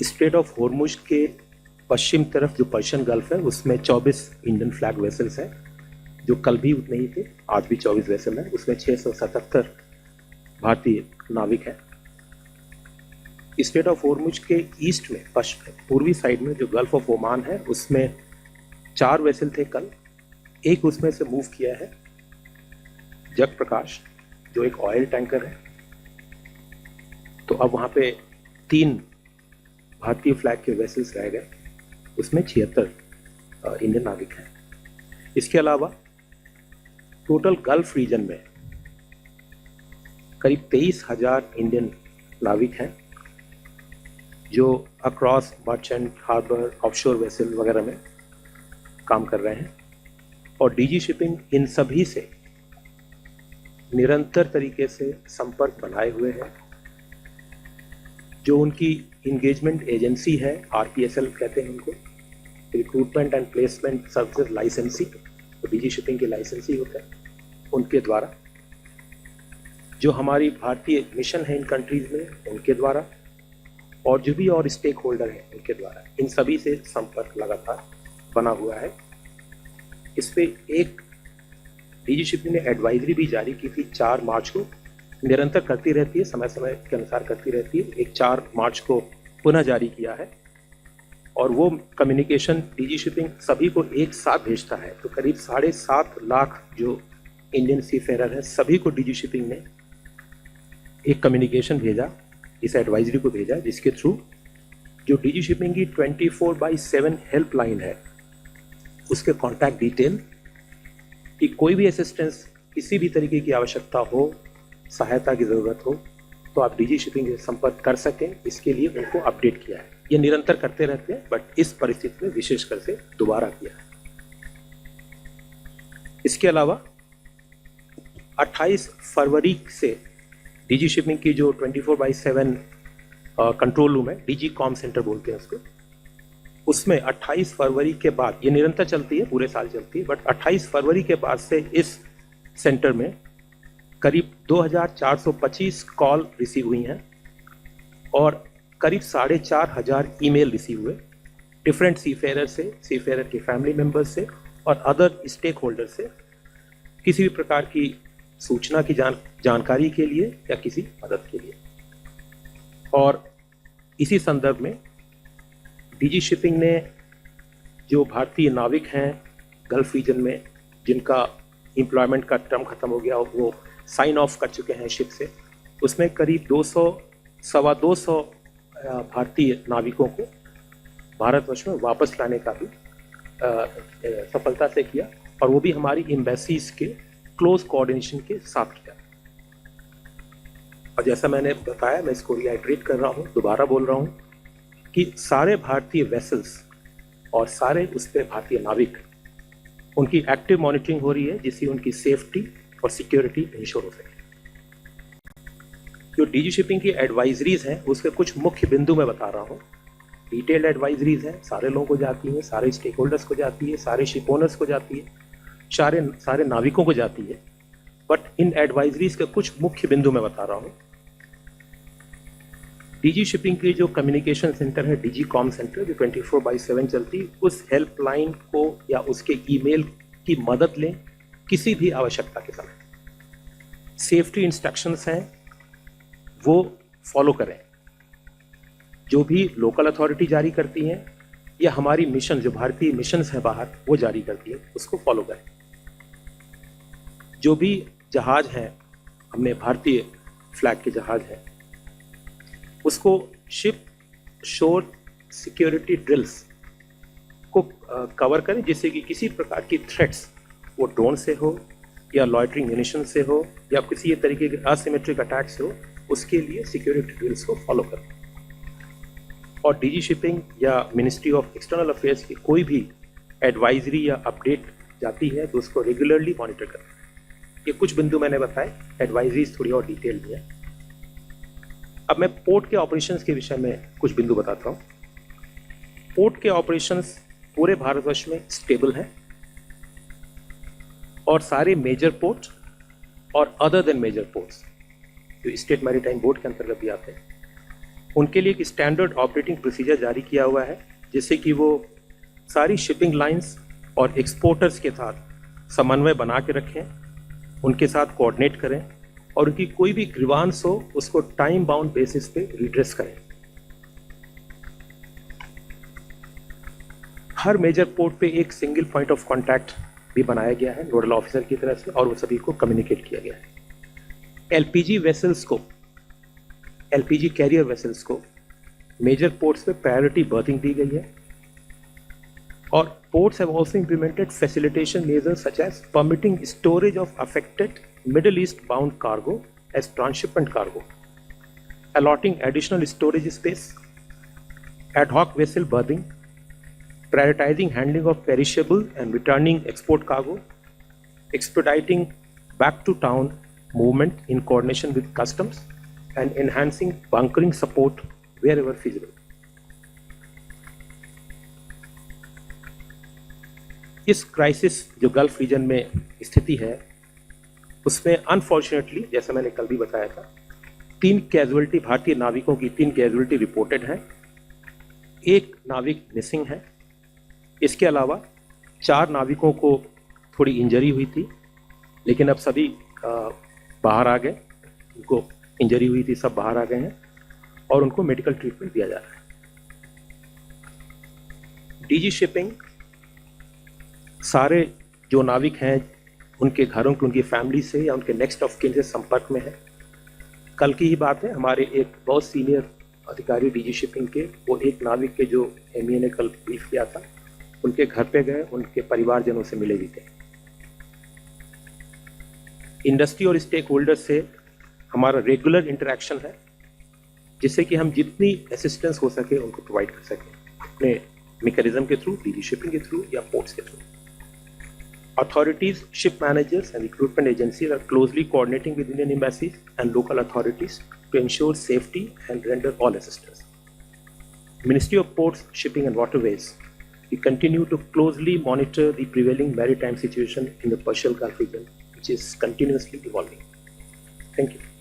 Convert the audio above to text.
Straight of Hormuz के पश्चिम तरफ जो पर्शियन गल्फ है उसमें 24 इंडियन फ्लैग वेसल्स हैं, जो कल भी उतने ही थे, आज भी 24 वेसल हैं। उसमें 677 भारतीय नाविक हैं। स्ट्रेट ऑफ हॉर्मुज के ईस्ट में पूर्वी साइड में जो गल्फ ऑफ ओमान है उसमें 4 वेसल थे कल, एक उसमें से मूव किया है जग प्रकाश, जो एक ऑयल टैंकर है। तो अब वहाँ पे 3 भारतीय फ्लैग के वेसल्स रह गए, उसमें 76 इंडियन नाविक हैं। इसके अलावा टोटल गल्फ रीजन में करीब 23,000 इंडियन नाविक हैं जो across merchant, harbour, offshore vessel वगैरह में काम कर रहे हैं। और डीजी शिपिंग इन सभी से निरंतर तरीके से संपर्क बनाए हुए है। जो उनकी इंगेजमेंट एजेंसी है, आरपीएसएल कहते हैं उनको, रिक्रूटमेंट एंड प्लेसमेंट सर्विसेज लाइसेंसी, तो डीजी शिपिंग की लाइसेंसी होता है उनके द्वारा। जो हमारी भारतीय मिशन है इन कंट्रीज में उनके द्वारा, और जो भी और स्टेक होल्डर हैं उनके द्वारा, इन सभी से संपर्क लगातार बना हुआ है। इस पे एक डीजी शिपिंग ने एडवाइजरी भी जारी की थी 4 मार्च को, निरंतर करती रहती है, समय समय के अनुसार करती रहती है। एक 4 मार्च को पुनः जारी किया है और वो कम्युनिकेशन डीजी शिपिंग सभी को एक साथ भेजता है। तो करीब 7.5 लाख जो इंडियन सीफेरर हैं सभी को डीजी शिपिंग ने एक कम्युनिकेशन भेजा, इस एडवाइजरी को भेजा, जिसके थ्रू जो डीजी शिपिंग की 24/7 हेल्पलाइन है उसके कॉन्टैक्ट डिटेल कि कोई भी असिस्टेंस, किसी भी तरीके की आवश्यकता हो, सहायता की ज़रूरत हो, तो आप डीजी शिपिंग से संपर्क कर सकें, इसके लिए उनको अपडेट किया है। ये निरंतर करते रहते हैं, बट इस परिस्थिति में विशेषकर से दोबारा किया है। इसके अलावा 28 फरवरी से डीजी शिपिंग की जो 24/7 कंट्रोल रूम है, डीजी कॉम सेंटर बोलते हैं उसको, उसमें 28 फरवरी के बाद, ये निरंतर चलती है, पूरे साल चलती है, बट 28 फरवरी के बाद से इस सेंटर में करीब 2425 कॉल रिसीव हुई हैं और करीब 4,500 ईमेल रिसीव हुए डिफरेंट सीफेरर से, सीफेरर के फैमिली मेम्बर से और अदर स्टेक होल्डर से, किसी भी प्रकार की सूचना की जानकारी के लिए या किसी मदद के लिए। और इसी संदर्भ में डीजी शिपिंग ने जो भारतीय नाविक हैं गल्फ रीजन में जिनका एम्प्लॉयमेंट का टर्म खत्म हो गया, वो साइन ऑफ कर चुके हैं शिप से, उसमें करीब 200-225 भारतीय नाविकों को भारतवर्ष में वापस लाने का भी सफलता से किया, और वो भी हमारी एम्बेसीज के क्लोज कोऑर्डिनेशन के साथ किया। और जैसा मैंने बताया, मैं इसको रिआइट्रेट कर रहा हूँ, दोबारा बोल रहा हूँ कि सारे भारतीय वेसल्स और सारे उस पर भारतीय नाविक, उनकी एक्टिव मॉनिटरिंग हो रही है जिससे उनकी सेफ्टी और सिक्योरिटी इंश्योर हो सके। जो डीजी शिपिंग की एडवाइजरीज हैं उसके कुछ मुख्य बिंदु मैं बता रहा हूँ। डिटेल्ड एडवाइजरीज हैं, सारे लोगों को जाती है, सारे स्टेक होल्डर्स को जाती है, सारे शिप ओनर्स को जाती है, सारे नाविकों को जाती है। बट इन एडवाइजरीज के कुछ मुख्य बिंदु मैं बता रहा हूँ। डीजी शिपिंग की जो कम्युनिकेशन सेंटर है, डीजी कॉम सेंटर, जो 24/7 चलती, उस हेल्पलाइन को या उसके ईमेल की मदद लें किसी भी आवश्यकता के समय। सेफ्टी इंस्ट्रक्शंस हैं वो फॉलो करें, जो भी लोकल अथॉरिटी जारी करती हैं या हमारी मिशन, जो भारतीय मिशंस हैं बाहर, वो जारी करती है, उसको फॉलो करें। जो भी जहाज हैं, हमने भारतीय फ्लैग के जहाज हैं, उसको शिप शोर सिक्योरिटी ड्रिल्स को कवर करें, जिससे कि किसी प्रकार की थ्रेट्स, वो ड्रोन से हो या लॉइटरिंग म्यूनिशन से हो या किसी तरीके के असिमेट्रिक अटैक से हो, उसके लिए सिक्योरिटी ड्रिल्स को फॉलो करें। और डीजी शिपिंग या मिनिस्ट्री ऑफ एक्सटर्नल अफेयर्स की कोई भी एडवाइजरी या अपडेट जाती है तो उसको रेगुलरली मॉनिटर करें। ये कुछ बिंदु मैंने बताए, एडवाइजरीज थोड़ी और डिटेल में है। अब मैं पोर्ट के ऑपरेशंस के विषय में कुछ बिंदु बताता हूँ। पोर्ट के ऑपरेशंस पूरे भारतवर्ष में स्टेबल हैं और सारे मेजर पोर्ट और अदर देन मेजर पोर्ट्स जो स्टेट मैरीटाइम बोर्ड के अंतर्गत भी आते हैं, उनके लिए एक स्टैंडर्ड ऑपरेटिंग प्रोसीजर जारी किया हुआ है, जिससे कि वो सारी शिपिंग लाइंस और एक्सपोर्टर्स के साथ समन्वय बना के रखें, उनके साथ कोऑर्डिनेट करें और उनकी कोई भी ग्रीवांस हो उसको टाइम बाउंड बेसिस पे रिड्रेस करें। हर मेजर पोर्ट पे एक सिंगल पॉइंट ऑफ कांटेक्ट भी बनाया गया है नोडल ऑफिसर की तरफ से, और वो सभी को कम्युनिकेट किया गया है। एलपीजी वेसल्स को, एलपीजी कैरियर वेसल्स को मेजर पोर्ट्स पे प्रायोरिटी बर्थिंग दी गई है, और ports have also implemented facilitation measures such as permitting storage of affected Middle East bound cargo as transshipment cargo, allotting additional storage space, ad hoc vessel berthing, prioritizing handling of perishable and returning export cargo, expediting back to town movement in coordination with customs, and enhancing bunkering support wherever feasible. इस crisis जो gulf reason में स्थिति है उसमें unfortunately, जैसा मैंने कल भी बताया था, 3 कैजुअलिटी, भारतीय नाविकों की 3 कैजुअलिटी रिपोर्टेड है, 1 नाविक मिसिंग है। इसके अलावा 4 नाविकों को थोड़ी इंजरी हुई थी, लेकिन अब सभी बाहर आ गए, उनको इंजरी हुई थी, सब बाहर आ गए हैं और उनको मेडिकल ट्रीटमेंट दिया जा रहा है। डीजी शिपिंग सारे जो नाविक हैं उनके घरों के, उनकी फैमिली से या उनके नेक्स्ट ऑफ किन से संपर्क में है। कल की ही बात है, हमारे एक बहुत सीनियर अधिकारी डीजी शिपिंग के, वो एक नाविक के जो एमईए ने कल ब्रीफ किया था, उनके घर पे गए, उनके परिवारजनों से मिले भी थे। इंडस्ट्री और स्टेक होल्डर से हमारा रेगुलर इंटरेक्शन है, जिससे कि हम जितनी असिस्टेंस हो सके उनको प्रोवाइड कर सकें, अपने मैकेनिज्म के थ्रू, डीजी शिपिंग के थ्रू या पोर्ट्स के through. Authorities, ship managers and recruitment agencies are closely coordinating with Indian embassies and local authorities to ensure safety and render all assistance. Ministry of Ports, Shipping and Waterways, we continue to closely monitor the prevailing maritime situation in the Persian Gulf region, which is continuously evolving. Thank you.